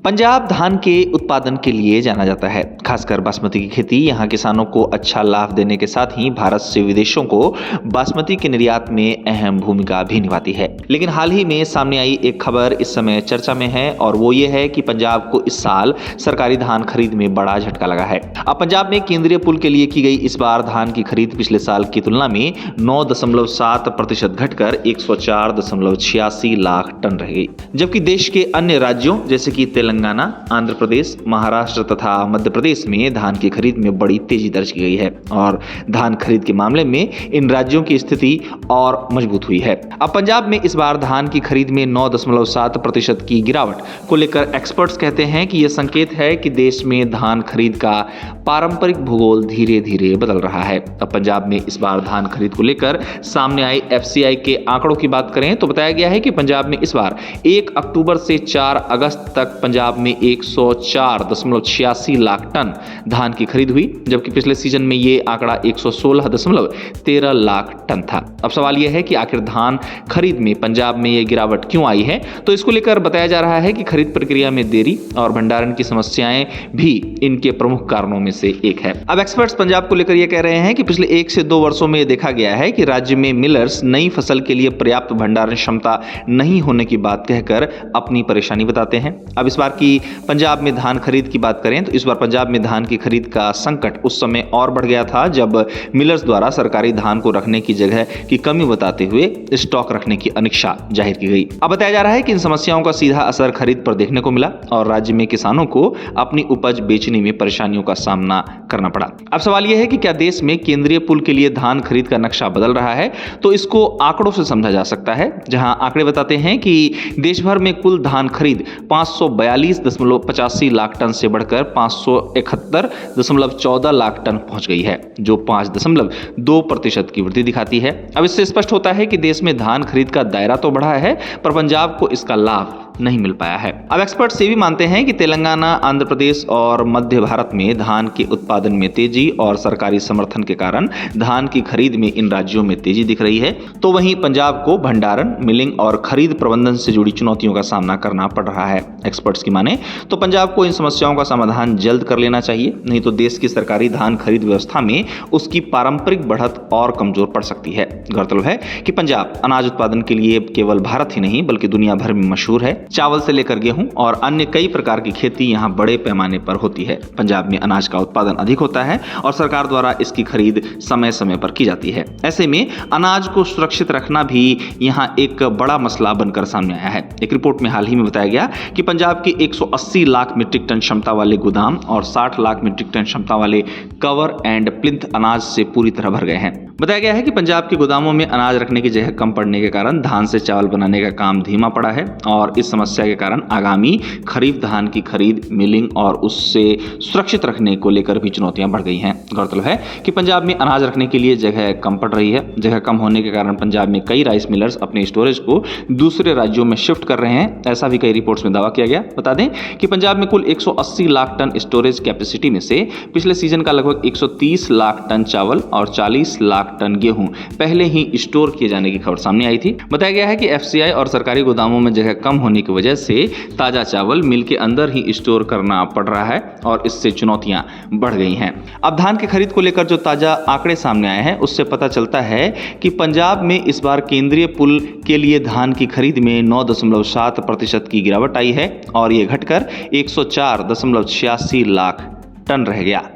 पंजाब धान के उत्पादन के लिए जाना जाता है। खासकर बासमती की खेती यहाँ किसानों को अच्छा लाभ देने के साथ ही भारत से विदेशों को बासमती के निर्यात में अहम भूमिका भी निभाती है। लेकिन हाल ही में सामने आई एक खबर इस समय चर्चा में है और वो ये है कि पंजाब को इस साल सरकारी धान खरीद में बड़ा झटका लगा है। अब पंजाब में केंद्रीय पुल के लिए की गई इस बार धान की खरीद पिछले साल की तुलना में 9.7% घटकर 104.86 लाख टन रह गई, जबकि देश के अन्य राज्यों जैसे कि तेलंगाना, आंध्र प्रदेश, महाराष्ट्र तथा मध्य प्रदेश में धान की खरीद में बड़ी तेजी दर्ज की गई है और धान खरीद के मामले में इन राज्यों की स्थिति और मजबूत हुई है। अब पंजाब में इस बार धान की खरीद में 9.7% की गिरावट को लेकर एक्सपर्ट्स कहते हैं कि यह संकेत है कि देश में धान खरीद का पारंपरिक भूगोल धीरे धीरे बदल रहा है। अब पंजाब में इस बार धान खरीद को लेकर सामने आई FCI के आंकड़ों की बात करें तो बताया गया है कि पंजाब में इस बार 1 अक्टूबर से 4 अगस्त तक पंजाब में 104.86 लाख टन धान की खरीद हुई, जबकि पिछले सीजन में ये आंकड़ा 116.13 लाख टन था। अब सवाल यह है कि आखिर धान खरीद में पंजाब में ये गिरावट क्यों आई है, तो इसको लेकर बताया जा रहा है कि खरीद प्रक्रिया में देरी और भंडारण की समस्याएं भी इनके प्रमुख कारणों में से एक है। अब एक्सपर्ट्स पंजाब को लेकर यह कह रहे हैं कि पिछले 1 से 2 वर्षों में देखा गया है कि राज्य में मिलर्स नई फसल के लिए पर्याप्त भंडारण क्षमता नहीं होने की बात कहकर अपनी परेशानी बताते हैं। अब इस बार की पंजाब में धान खरीद की बात करें तो इस बार पंजाब में धान की खरीद का संकट उस समय और बढ़ गया था जब मिलर्स द्वारा सरकारी धान को रखने की जगह की कमी बताते हुए स्टॉक रखने की अनिच्छा जाहिर की गई। अब बताया जा रहा है कि इन समस्याओं का सीधा असर खरीद पर देखने को मिला और राज्य में किसानों को अपनी उपज बेचने में परेशानियों का सामना करना पड़ा। अब सवाल यह है कि क्या देश में केंद्रीय पुल के लिए धान खरीद का नक्शा बदल रहा है, तो इसको आंकड़ों से समझा जा सकता है, जहां आंकड़े बताते हैं कि देश भर में कुल धान खरीद 542.85 लाख टन से बढ़कर 571.14 लाख टन पहुंच गई है, जो 5.2% की वृद्धि दिखाती है। अब इससे स्पष्ट होता है कि देश में धान खरीद का दायरा तो बढ़ा है, पर पंजाब को इसका लाभ नहीं मिल पाया है। अब एक्सपर्ट्स ये भी मानते हैं कि तेलंगाना, आंध्र प्रदेश और मध्य भारत में धान के उत्पादन में तेजी और सरकारी समर्थन के कारण धान की खरीद में इन राज्यों में तेजी दिख रही है, तो वहीं पंजाब को भंडारण, मिलिंग और खरीद प्रबंधन से जुड़ी चुनौतियों का सामना करना पड़ रहा है। एक्सपर्ट्स की माने तो पंजाब को इन समस्याओं का समाधान जल्द कर लेना चाहिए, नहीं तो देश की सरकारी धान खरीद व्यवस्था में उसकी पारंपरिक बढ़त और कमजोर पड़ सकती है। गौरतलब है कि पंजाब अनाज उत्पादन के लिए केवल भारत ही नहीं बल्कि दुनिया भर में मशहूर है। चावल से लेकर गेहूं और अन्य कई प्रकार की खेती यहां बड़े पैमाने पर होती है। पंजाब में अनाज का उत्पादन अधिक होता है और सरकार द्वारा इसकी खरीद समय समय पर की जाती है। ऐसे में अनाज को सुरक्षित रखना भी यहां एक बड़ा मसला बनकर सामने आया है। एक रिपोर्ट में हाल ही में बताया गया कि पंजाब के 180 लाख मीट्रिक टन क्षमता वाले गोदाम और 60 लाख मीट्रिक टन क्षमता वाले कवर एंड प्लिंथ अनाज से पूरी तरह भर गए हैं। बताया गया है कि पंजाब के गोदामों में अनाज रखने की जगह कम पड़ने के कारण धान से चावल बनाने का काम धीमा पड़ा है और इस समस्या के कारण आगामी खरीफ धान की खरीद, मिलिंग और उससे सुरक्षित रखने को लेकर भी चुनौतियां बढ़ गई हैं। गौरतलब है कि पंजाब में अनाज रखने के लिए जगह कम पड़ रही है। जगह कम होने के कारण पंजाब में कई राइस मिलर्स अपने स्टोरेज को दूसरे राज्यों में शिफ्ट कर रहे हैं, ऐसा भी कई रिपोर्ट्स में दावा किया गया। बता दें कि पंजाब में कुल 180 लाख टन स्टोरेज कैपेसिटी में से पिछले सीजन का लगभग 130 लाख टन चावल और 40 लाख टन गेहूं पहले ही स्टोर किए जाने की खबर सामने आई थी। बताया गया है कि FCI और सरकारी गोदामों में जगह कम होने की वजह से ताजा चावल मिल के अंदर ही स्टोर करना पड़ रहा है और इससे चुनौतियां बढ़ गई हैं। अब धान की खरीद को लेकर जो ताजा आंकड़े सामने आए हैं उससे पता चलता है कि पंजाब में इस बार केंद्रीय पुल के लिए धान की खरीद में 9.7% की गिरावट आई है और ये घटकर 104.86 लाख टन रह गया।